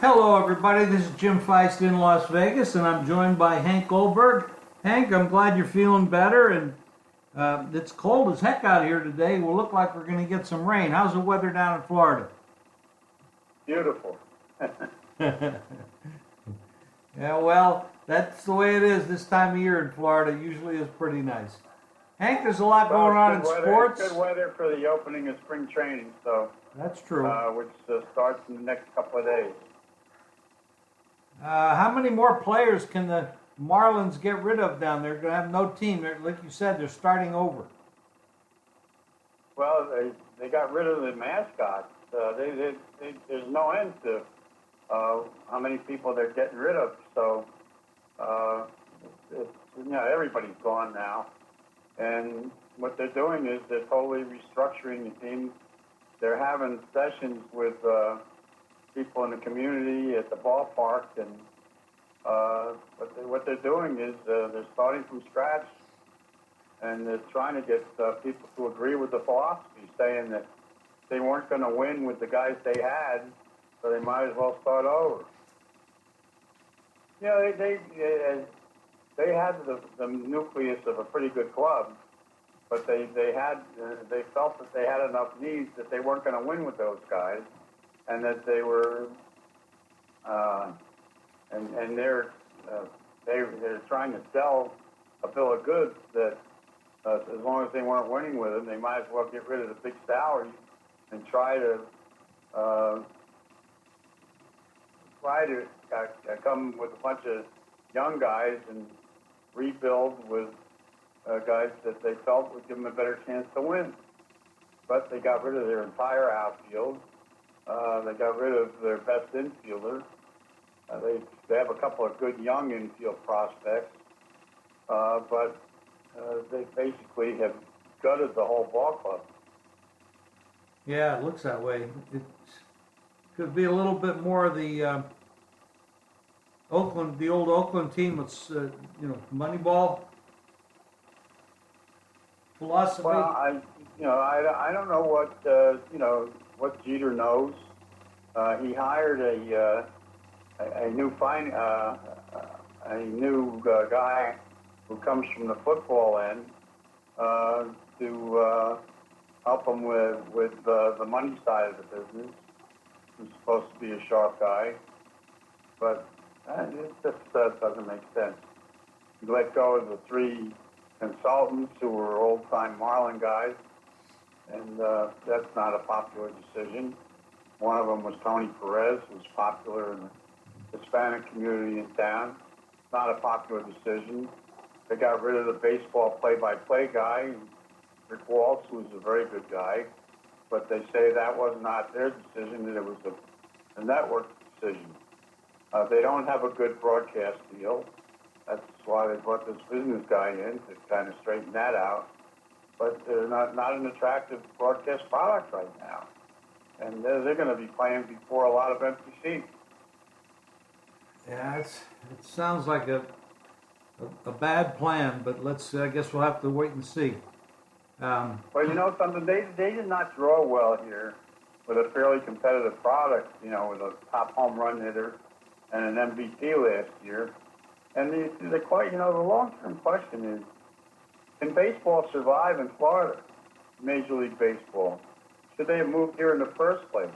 Hello, everybody. This is Jim Feist in Las Vegas, and I'm joined by Hank Goldberg. Hank, I'm glad you're feeling better, and it's cold as heck out here today. We'll look like we're going to get some rain. How's the weather down in Florida? Beautiful. Yeah, well, that's the way it is this time of year in Florida. It usually is pretty nice. Hank, there's a lot going on in sports. It's good weather for the opening of spring training, so That's true. which starts in the next couple of days. How many more players can the Marlins get rid of down there? They're going to have no team. Like you said, they're starting over. Well, they got rid of the mascot. There's no end to how many people they're getting rid of. So, everybody's gone now. And what they're doing is they're totally restructuring the team. They're having sessions with people in the community at the ballpark, and what they're doing is they're starting from scratch, and they're trying to get people to agree with the philosophy, saying that they weren't going to win with the guys they had, so they might as well start over. You know, they had the nucleus of a pretty good club, but they felt that they had enough needs that they weren't going to win with those guys, and that they were and they're trying to sell a bill of goods that as long as they weren't winning with them, they might as well get rid of the big salaries and try to come with a bunch of young guys and rebuild with guys that they felt would give them a better chance to win. But they got rid of their entire outfield. They got rid of their best infielder. They have a couple of good young infield prospects, but they basically have gutted the whole ball club. Yeah, it looks that way. It could be a little bit more of the the old Oakland team with Moneyball philosophy. Well, I don't know what Jeter knows. He hired a new guy who comes from the football end to help him with the money side of the business. He's supposed to be a sharp guy, but it just doesn't make sense. He let go of the three consultants who were old-time Marlin guys, and that's not a popular decision. One of them was Tony Perez, who's popular in the Hispanic community in town. Not a popular decision. They got rid of the baseball play-by-play guy, Rick Waltz, who's a very good guy, but they say that was not their decision, that it was a network decision. They don't have a good broadcast deal. That's why they brought this business guy in to kind of straighten that out. But they're not an attractive broadcast product right now. And they're going to be playing before a lot of empty seats. Yeah, it sounds like a bad plan, but I guess we'll have to wait and see. Well, you know something, they did not draw well here with a fairly competitive product, with a top home run hitter and an MVP last year. And the long-term question is, can baseball survive in Florida, Major League Baseball? Should they have moved here in the first place?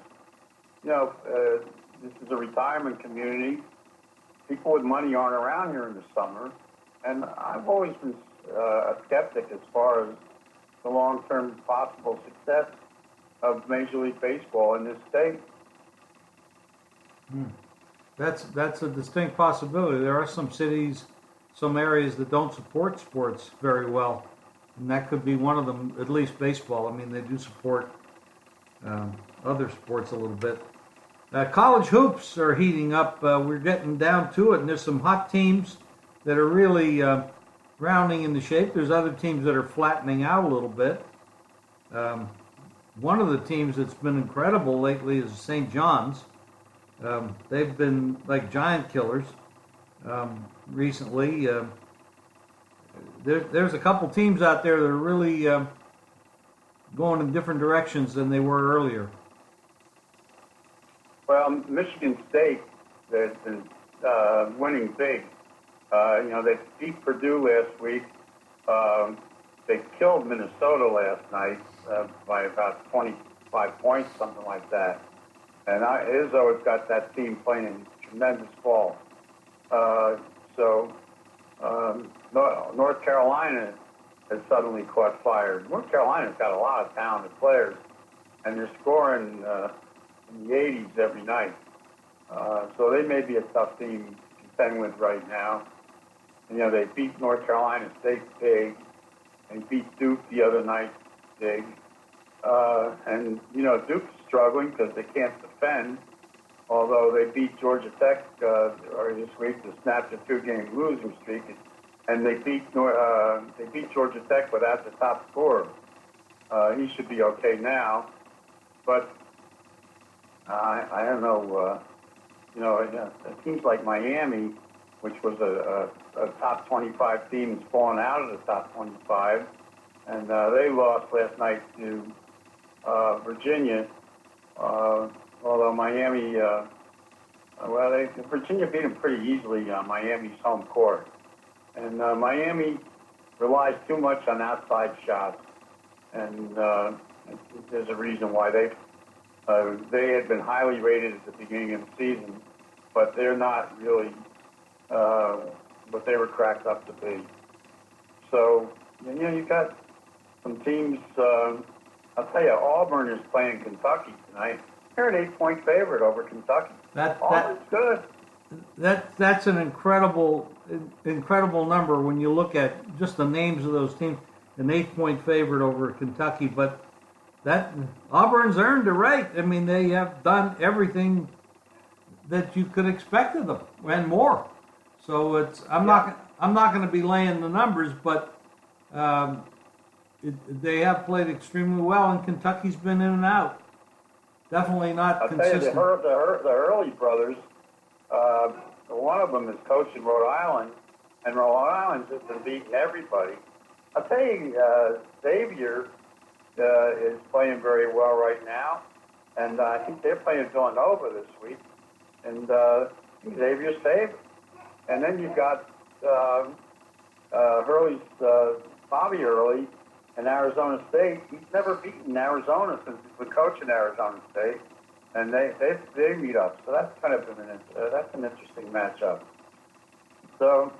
This is a retirement community. People with money aren't around here in the summer. And I've always been a skeptic as far as the long-term possible success of Major League Baseball in this state. That's a distinct possibility. There are some cities, some areas that don't support sports very well, and that could be one of them, at least baseball. I mean, they do support other sports a little bit. College hoops are heating up. We're getting down to it, and there's some hot teams that are really rounding into shape. There's other teams that are flattening out a little bit. One of the teams that's been incredible lately is St. John's. They've been like giant killers recently. There's a couple teams out there that are really going in different directions than they were earlier. Well, Michigan State, they've been winning big. They beat Purdue last week. They killed Minnesota last night by about 25 points, something like that. And Izzo has got that team playing tremendous ball. North Carolina has suddenly caught fire. North Carolina's got a lot of talented players, and they're scoring in the 80s every night. So they may be a tough team to contend with right now. They beat North Carolina State big. They beat Duke the other night big. Duke's struggling because they can't defend, although they beat Georgia Tech this week to snap the 2-game losing streak. And they beat Georgia Tech without the top scorer. He should be okay now. But I don't know. Teams like Miami, which was a top 25 team, has fallen out of the top 25, and they lost last night to Virginia. Although Miami, Virginia beat them pretty easily on Miami's home court, and Miami relies too much on outside shots, and there's a reason why they had been highly rated at the beginning of the season, but they're not really what they were cracked up to be. So, you've got some teams. I'll tell you, Auburn is playing Kentucky tonight. They're an 8-point favorite over Kentucky. Auburn's good. That's an incredible number when you look at just the names of those teams. An 8-point favorite over Kentucky, but that Auburn's earned it right. I mean, they have done everything that you could expect of them and more. So I'm not going to be laying the numbers, but they have played extremely well, and Kentucky's been in and out. Definitely not consistent. Tell you, the Hurley brothers, one of them is coaching Rhode Island, and Rhode Island's just been beating everybody. I'll tell you, Xavier is playing very well right now, and I think they're playing Villanova this week, and Xavier's favorite. And then you've got Hurley's Bobby Hurley in Arizona State. He's never beaten Arizona since he's been coaching Arizona State, and they meet up. So that's kind of that's an interesting matchup. So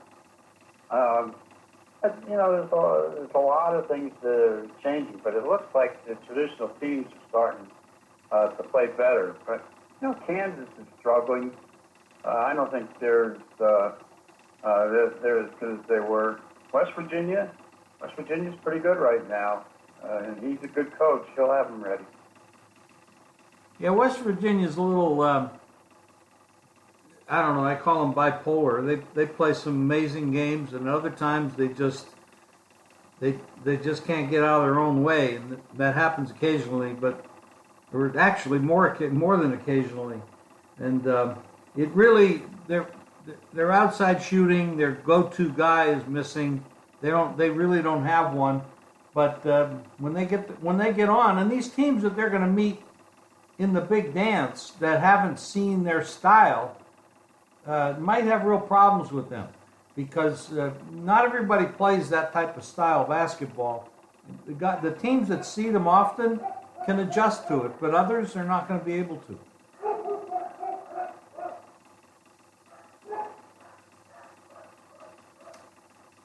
there's a lot of things changing, but it looks like the traditional teams are starting to play better. But Kansas is struggling. I don't think they're as good as they were. West Virginia's pretty good right now, and he's a good coach. He'll have them ready. Yeah, West Virginia's a little, I don't know, I call them bipolar. They play some amazing games, and other times they just can't get out of their own way, and that happens occasionally, or actually more than occasionally. And it really, their outside shooting, their go-to guy is missing. They really don't have one. But when they get on, and these teams that they're going to meet in the big dance that haven't seen their style might have real problems with them, because not everybody plays that type of style of basketball. The teams that see them often can adjust to it, but others are not going to be able to.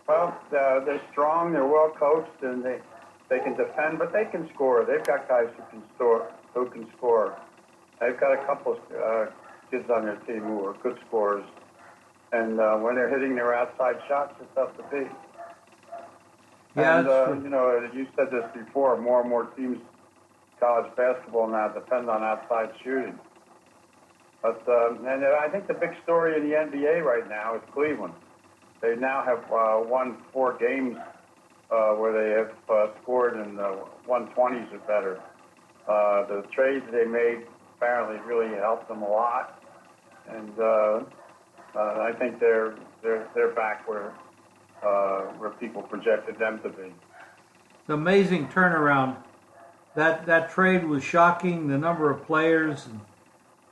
Well, they're strong, they're well coached, and they can defend, but they can score. They've got guys who can score. They've got a couple of kids on their team who are good scorers, and when they're hitting their outside shots, it's tough to beat. Yeah, and you said this before. More and more teams, college basketball now, depend on outside shooting. But and I think the big story in the NBA right now is Cleveland. They now have won 4 games where they have scored in the 120s or better. The trades they made apparently really helped them a lot, and I think they're back where people projected them to be. It's an amazing turnaround. That trade was shocking. The number of players,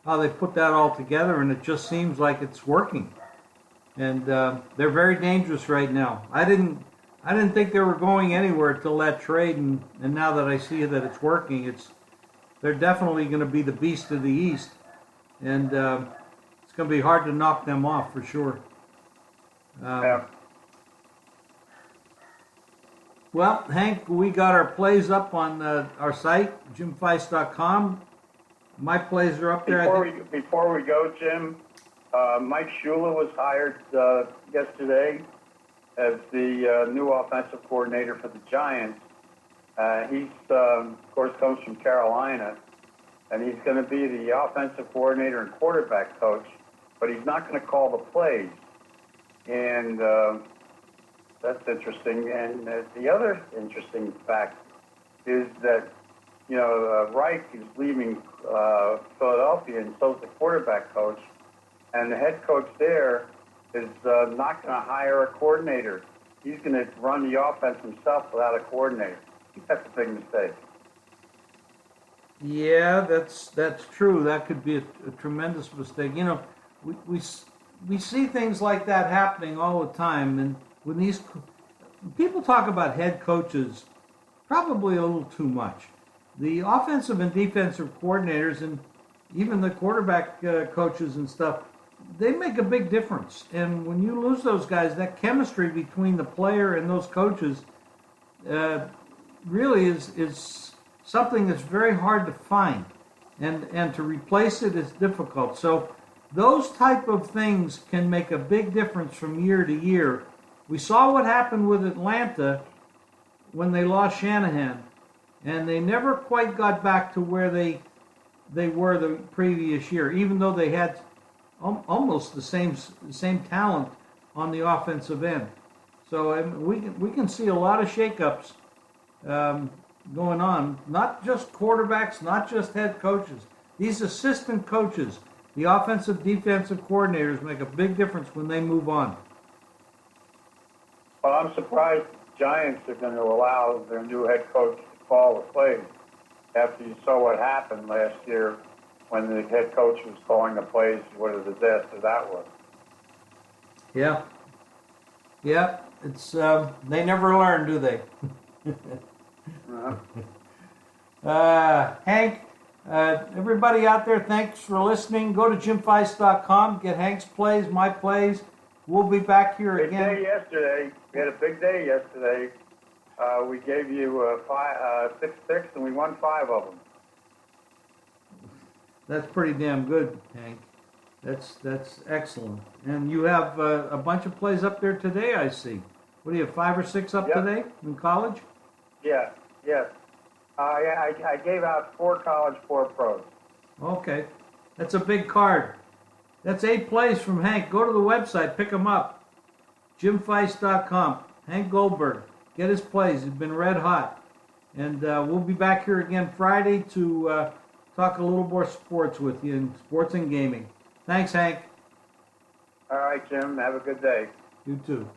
how they put that all together, and it just seems like it's working. And they're very dangerous right now. I didn't think they were going anywhere till that trade, and now that I see that it's working, they're definitely going to be the beast of the East, and it's going to be hard to knock them off for sure. Yeah. Well, Hank, we got our plays up on our site, jimfeist.com. My plays are up there. Before we go, Jim, Mike Shula was hired yesterday as the new offensive coordinator for the Giants. He's, of course, comes from Carolina, and he's going to be the offensive coordinator and quarterback coach, but he's not going to call the plays. And that's interesting. And the other interesting fact is that, Reich is leaving Philadelphia, and so is the quarterback coach. And the head coach there is not going to hire a coordinator. He's going to run the offense himself without a coordinator. I think that's a big mistake. Yeah, that's true. That could be a tremendous mistake. We see things like that happening all the time, and when these people talk about head coaches, probably a little too much. The offensive and defensive coordinators, and even the quarterback coaches and stuff, they make a big difference. And when you lose those guys, that chemistry between the player and those coaches really is something that's very hard to find, and to replace it is difficult. So those type of things can make a big difference from year to year. We saw what happened with Atlanta when they lost Shanahan, and they never quite got back to where they were the previous year, even though they had almost the same talent on the offensive end. So we can see a lot of shakeups going on. Not just quarterbacks, not just head coaches. These assistant coaches, the offensive, defensive coordinators, make a big difference when they move on. Well, I'm surprised the Giants are going to allow their new head coach to call the plays after you saw what happened last year when the head coach was calling the plays. What a disaster that was. Yeah. Yeah, it's they never learn, do they? Hank, everybody out there, thanks for listening. Go to jimfeist.com, get Hank's plays, my plays. We'll be back here again. Big day yesterday. We had a big day yesterday. We gave you 6 picks, and we won 5 of them. That's pretty damn good, Hank. That's excellent. And you have a bunch of plays up there today, I see. What do you have, 5 or 6 up today in college? Yeah, yes. I gave out 4 college, 4 pros. Okay. That's a big card. That's 8 plays from Hank. Go to the website, pick them up. jimfeist.com. Hank Goldberg. Get his plays. He's been red hot. And we'll be back here again Friday to talk a little more sports with you, and sports and gaming. Thanks, Hank. All right, Jim. Have a good day. You too.